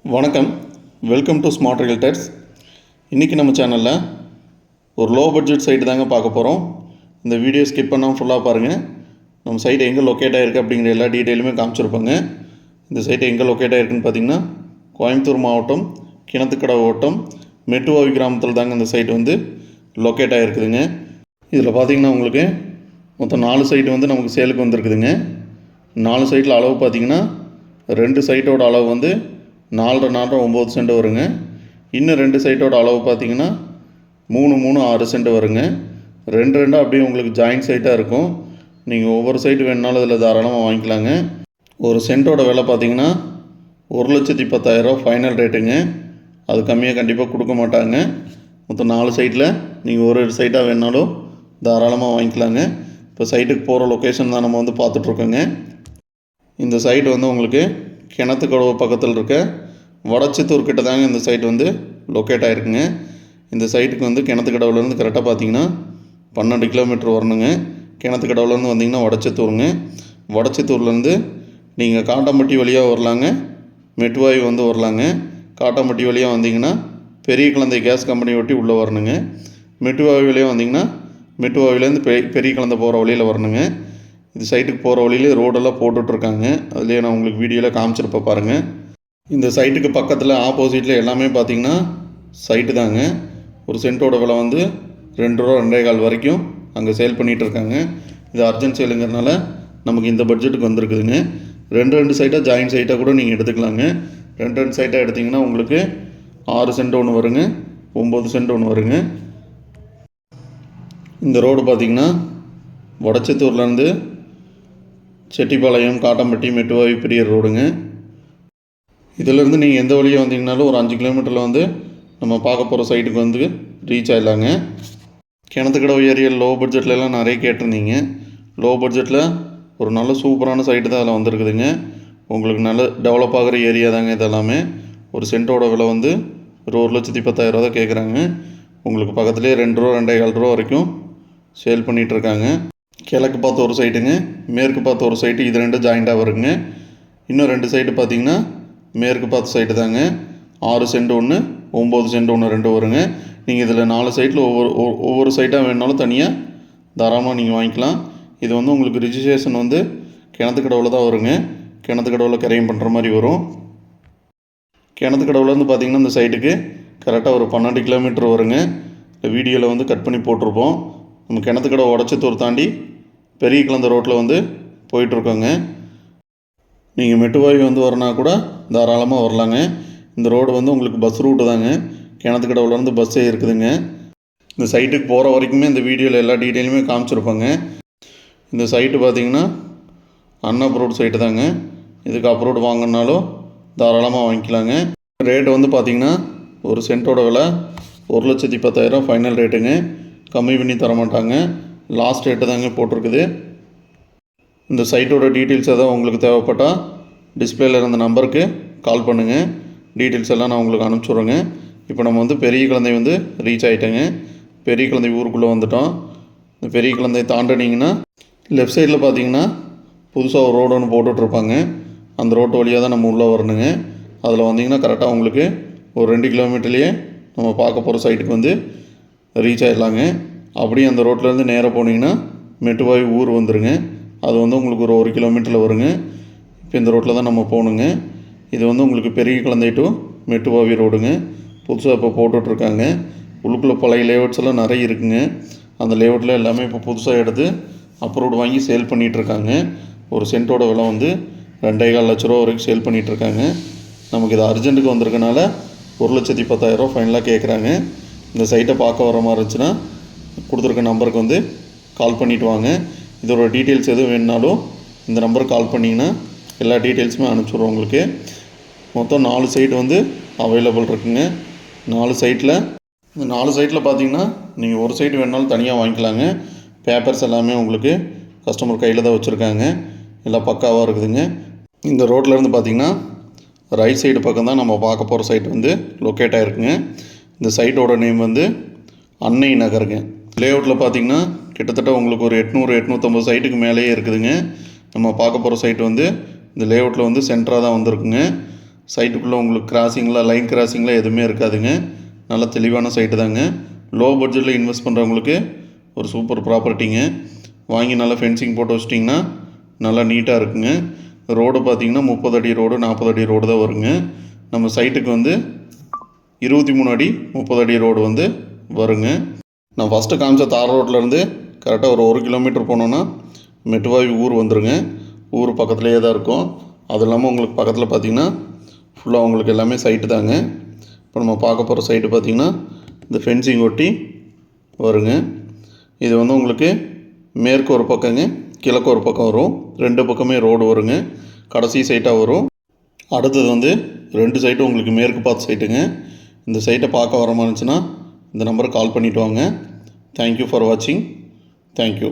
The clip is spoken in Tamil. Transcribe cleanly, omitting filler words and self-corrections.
வணக்கம், வெல்கம் டு ஸ்மார்ட் ரியல்டர்ஸ். இன்றைக்கி நம்ம சேனலில் ஒரு லோ பட்ஜெட் சைட்டு தாங்க பார்க்க போகிறோம். இந்த வீடியோ ஸ்கிப் பண்ணாமல் ஃபுல்லாக பாருங்கள். நம்ம சைட்டு எங்கே லொக்கேட் ஆகிருக்கு அப்படிங்கிற எல்லா டீட்டெயிலுமே காமிச்சிருப்பாங்க. இந்த சைட்டு எங்கே லொக்கேட் ஆகிருக்குன்னு பார்த்தீங்கன்னா கோயம்புத்தூர் மாவட்டம் கிணத்துக்கடவு வட்டம் மெட்டுவாவி கிராமத்தில் தாங்க இந்த சைட்டு வந்து லொக்கேட் ஆகிருக்குதுங்க. இதில் பார்த்திங்கன்னா உங்களுக்கு மொத்தம் 4 சைட்டு வந்து நமக்கு சேலுக்கு வந்திருக்குதுங்க. 4 சைட்டில் அளவு பார்த்திங்கன்னா 2 சைட்டோட அளவு வந்து 4.9 சென்ட் வருங்க. இன்னும் 2 சைட்டோட அளவு பார்த்தீங்கன்னா 3.6 சென்ட் வருங்க. 2 அப்படியே உங்களுக்கு ஜாயிண்ட் சைட்டாக இருக்கும். நீங்கள் ஒவ்வொரு சைட்டு வேணுனாலும் இதில் தாராளமாக வாங்கிக்கலாங்க. ஒரு சென்ட்டோட விலை பார்த்தீங்கன்னா 1,10,000 ஃபைனல் ரேட்டுங்க. அது கம்மியாக கண்டிப்பாக கொடுக்க மாட்டாங்க. மொத்தம் 4 சைட்டில் நீங்கள் ஒரு சைட்டாக வேணுனாலும் தாராளமாக வாங்கிக்கலாங்க. இப்போ சைட்டுக்கு போகிற லொக்கேஷன் தான் நம்ம வந்து பார்த்துட்ருக்கோங்க. இந்த சைட்டு வந்து உங்களுக்கு கிணத்துக்கடவு பக்கத்தில் இருக்க வடச்சித்தூர் கிட்ட தாங்க இந்த சைட் வந்து லொக்கேட் ஆகிருக்குங்க. இந்த சைட்டுக்கு வந்து கிணத்துக்கடவுலேருந்து கரெக்டாக பார்த்தீங்கன்னா 12 கிலோமீட்டர் வரணுங்க. கிணத்துக்கடவுலேருந்து வந்தீங்கன்னா வடச்சித்தூருங்க. வடச்சித்தூர்லேருந்து நீங்கள் காட்டாம்பட்டி வழியாக வரலாங்க, மெட்டுவாய் வந்து வரலாங்க. காட்டாம்பட்டி வழியாக வந்தீங்கன்னா பெரிய குழந்தை கேஸ் கம்பெனி ஒட்டி உள்ளே வரணுங்க. மெட்டுவாய் வழியாக வந்தீங்கன்னா மெட்டுவாவிலேருந்து பெரிய குழந்தை போகிற வழியில் வரணுங்க. இது சைட்டுக்கு போகிற வழியிலே ரோடெல்லாம் போட்டுட்ருக்காங்க. அதுலேயே நான் உங்களுக்கு வீடியோவில் காமிச்சிருப்பேன் பாருங்கள். இந்த சைட்டுக்கு பக்கத்தில் ஆப்போசிட்டில் எல்லாமே பார்த்திங்கன்னா சைட்டு தாங்க. ஒரு சென்ட்டோட விலை வந்து ரூபா 2.25 வரைக்கும் அங்கே சேல் பண்ணிகிட்ருக்காங்க. இது அர்ஜென்ட் சேலுங்கிறதுனால நமக்கு இந்த பட்ஜெட்டுக்கு வந்திருக்குதுங்க. 2 சைட்டாக ஜாயின்ட் சைட்டாக கூட நீங்கள் எடுத்துக்கலாங்க. 2 சைட்டாக எடுத்திங்கன்னா உங்களுக்கு 6 சென்ட் ஒன்று வருங்க, 9 சென்ட் ஒன்று வருங்க. இந்த ரோடு பார்த்திங்கன்னா வடச்சத்தூர்லேருந்து செட்டிப்பாளையம், காட்டாம்பட்டி, மெட்டுவாவி பெரிய ரோடுங்க. இதிலேருந்து நீங்கள் எந்த வழியாக வந்தீங்கனாலும் ஒரு 5 கிலோமீட்டரில் வந்து நம்ம பார்க்க போகிற சைட்டுக்கு வந்து ரீச் ஆகிடலாங்க. கிணத்துக்கடவு ஏரியா லோ பட்ஜெட்லலாம் நிறைய கேட்டிருந்தீங்க. லோ பட்ஜெட்டில் ஒரு நல்ல சூப்பரான சைட்டு தான் அதில் வந்திருக்குதுங்க. உங்களுக்கு நல்ல டெவலப் ஆகிற ஏரியா தாங்க இதெல்லாமே. ஒரு சென்ட்டோட விலை வந்து 1,10,000 தான் கேட்குறாங்க. உங்களுக்கு பக்கத்துலேயே ரூபா 2.25 வரைக்கும் சேல் பண்ணிகிட்ருக்காங்க. கிழக்கு பார்த்து ஒரு சைட்டுங்க, மேற்கு பார்த்து ஒரு சைட்டு, இது 2 ஜாயிண்ட்டாக வருங்க. இன்னும் 2 சைட்டு பார்த்திங்கன்னா மேற்கு பார்த்து சைட்டு தாங்க. 6 சென்ட் ஒன்று, 9 சென்ட் ஒன்று 2 வருங்க. நீங்கள் இதில் 4 சைட்டில் ஒவ்வொரு சைட்டாக வேணுனாலும் தனியாக தாராளமாக நீங்கள் வாங்கிக்கலாம். இது வந்து உங்களுக்கு ரிஜிஸ்ட்ரேஷன் வந்து கிணத்துக்கடவுல தான் வருங்க. கிணத்துக்கடவுல கிரையம் பண்ணுற மாதிரி வரும். கிணத்துக்கடவுலேருந்து பார்த்திங்கன்னா இந்த சைட்டுக்கு கரெக்டாக ஒரு 12 கிலோமீட்டர் வருங்க. இந்த வீடியோவில் வந்து கட் பண்ணி போட்டிருப்போம். நம்ம கிணத்துக்கடவு வடச்சத்தூர் தாண்டி பெரிய குழந்தை ரோட்டில் வந்து போயிட்டுருக்கோங்க. நீங்கள் மெட்டுவாய் வந்து வரனா கூட தாராளமாக வரலாங்க. இந்த ரோடு வந்து உங்களுக்கு பஸ் ரூட்டு தாங்க. கிணத்துக்கடவுலேருந்து பஸ்ஸே இருக்குதுங்க. இந்த சைட்டுக்கு போகிற வரைக்குமே இந்த வீடியோவில் எல்லா டீட்டெயிலுமே காமிச்சிருப்பாங்க. இந்த சைட்டு பார்த்திங்கன்னா அன்அப்ரூவ்ட் சைட்டு தாங்க. இதுக்கு அப்ரூவ்ட் வாங்கினாலும் தாராளமாக வாங்கிக்கலாங்க. ரேட்டு வந்து பார்த்திங்கன்னா ஒரு சென்ட்டோட விலை 1,10,000 ஃபைனல் ரேட்டுங்க. கம்மி பண்ணி தர மாட்டாங்க. லாஸ்ட் ரேட்டு தாங்க போட்டிருக்குது. இந்த சைட்டோட டீட்டெயில்ஸ் எதாவது உங்களுக்கு தேவைப்பட்டால் டிஸ்பிளேயில் இருந்த நம்பருக்கு கால் பண்ணுங்கள். டீட்டெயில்ஸ் எல்லாம் நான் உங்களுக்கு அனுப்பிச்சுட்றேங்க. இப்போ நம்ம வந்து பெரிய குழந்தை வந்து ரீச் ஆகிட்டேங்க. பெரிய குழந்தை ஊருக்குள்ளே வந்துட்டோம். இந்த பெரிய குழந்தை தாண்டினீங்கன்னா லெஃப்ட் சைடில் பார்த்தீங்கன்னா புதுசாக ஒரு ரோடு ஒன்று போட்டுட்ருப்பாங்க. அந்த ரோட்டு வழியாக தான் நம்ம உள்ளே வரணுங்க. அதில் வந்தீங்கன்னா கரெக்டாக உங்களுக்கு ஒரு 2 கிலோமீட்டர்லேயே நம்ம பார்க்க போகிற சைட்டுக்கு வந்து ரீச் ஆகிடலாங்க. அப்படியே அந்த ரோட்லேருந்து நேராக போனீங்கன்னா மெட்டுவாய் ஊர் வந்துடுங்க. அது வந்து உங்களுக்கு ஒரு 1 கிலோமீட்டரில் வருங்க. இப்போ இந்த ரோட்டில் தான் நம்ம போகணுங்க. இது வந்து உங்களுக்கு பெரிய குழந்தை டு மெட்டுவாவி ரோடுங்க. புதுசாக இப்போ போட்டுட்ருக்காங்க. உள்ளுக்குள்ளே பழைய லேஅவுட்ஸ் எல்லாம் நிறைய இருக்குங்க. அந்த லேஅவுட்டில் எல்லாமே இப்போ புதுசாக எடுத்து அப்ரூவ்டு வாங்கி சேல் பண்ணிகிட்ருக்காங்க. ஒரு சென்ட்டோட விலை வந்து 2.25 லட்ச ரூபா வரைக்கும் சேல் பண்ணிகிட்ருக்காங்க. நமக்கு இது அர்ஜென்ட்டுக்கு வந்திருக்கனால 1,10,000 ஃபைனலாக கேட்குறாங்க. இந்த சைட்டை பார்க்க வர மாதிரி இருந்துச்சுன்னா கொடுத்துருக்க நம்பருக்கு வந்து கால் பண்ணிவிட்டு வாங்க. இதோட டீட்டெயில்ஸ் எதுவும் வேணுனாலும் இந்த நம்பருக்கு கால் பண்ணிங்கன்னா எல்லா டீட்டெயில்ஸுமே அனுப்பிச்சுடுவோம் உங்களுக்கு. மொத்தம் 4 சைட்டு வந்து அவைலபிள் இருக்குங்க. 4 சைட்டில் இந்த 4 சைட்டில் பார்த்தீங்கன்னா நீங்கள் ஒரு சைட்டு வேணுனாலும் தனியாக வாங்கிக்கலாங்க. பேப்பர்ஸ் எல்லாமே உங்களுக்கு கஸ்டமர் கையில் தான் வச்சுருக்காங்க. எல்லாம் பக்காவாக இருக்குதுங்க. இந்த ரோட்லேருந்து பார்த்திங்கன்னா ரைட் சைடு பக்கம் தான் நம்ம பார்க்க போகிற சைட்டு வந்து லொக்கேட் ஆகிருக்குங்க. இந்த சைட்டோட நேம் வந்து அன்னை நகருங்க. லேஅவுட்டில் பார்த்திங்கன்னா கிட்டத்தட்ட உங்களுக்கு ஒரு 800-850 சைட்டுக்கு மேலேயே இருக்குதுங்க. நம்ம பார்க்க போகிற சைட்டு வந்து இந்த லேஅவுட்டில் வந்து சென்டராக தான் வந்திருக்குங்க. சைட்டுக்குள்ளே உங்களுக்கு கிராசிங்கில் லைன் கிராசிங்கில் எதுவுமே இருக்காதுங்க. நல்ல தெளிவான சைட்டு தாங்க. லோ பட்ஜெட்டில் இன்வெஸ்ட் பண்ணுறவங்களுக்கு ஒரு சூப்பர் ப்ராப்பர்ட்டிங்க. வாங்கி நல்லா ஃபென்சிங் போட்டு வச்சிட்டிங்கன்னா நல்லா நீட்டாக இருக்குங்க. ரோடு பார்த்திங்கன்னா 30 அடி ரோடு 40 அடி ரோடு தான் வருங்க. நம்ம சைட்டுக்கு வந்து 23 அடி 30 அடி ரோடு வந்து வருங்க. நான் ஃபஸ்ட்டு காமிச்ச தார் ரோட்லேருந்து கரெக்டாக ஒரு 1 கிலோமீட்டர் போனோன்னா மெட்டுவாய் ஊர் வந்துடுங்க. ஊர் பக்கத்துலேயே தான் இருக்கும். அது இல்லாமல் உங்களுக்கு பக்கத்தில் பார்த்திங்கன்னா ஃபுல்லாக உங்களுக்கு எல்லாமே சைட்டு தாங்க. இப்போ நம்ம பார்க்க போகிற சைட்டு பார்த்திங்கன்னா இந்த ஃபென்சிங் ஒட்டி வருங்க. இது வந்து உங்களுக்கு மேற்கு ஒரு பக்கங்க, கிழக்கு ஒரு பக்கம் வரும். 2 பக்கமே ரோடு வருங்க. கடைசி சைட்டாக வரும். அடுத்தது வந்து 2 சைட்டும் உங்களுக்கு மேற்கு பார்த்த சைட்டுங்க. இந்த சைட்டை பார்க்க வர மாதிரி இருந்துச்சுன்னா இந்த நம்பருக்கு கால் பண்ணிவிட்டு வாங்க. தேங்க்யூ ஃபார் வாட்சிங். தேங்க்யூ.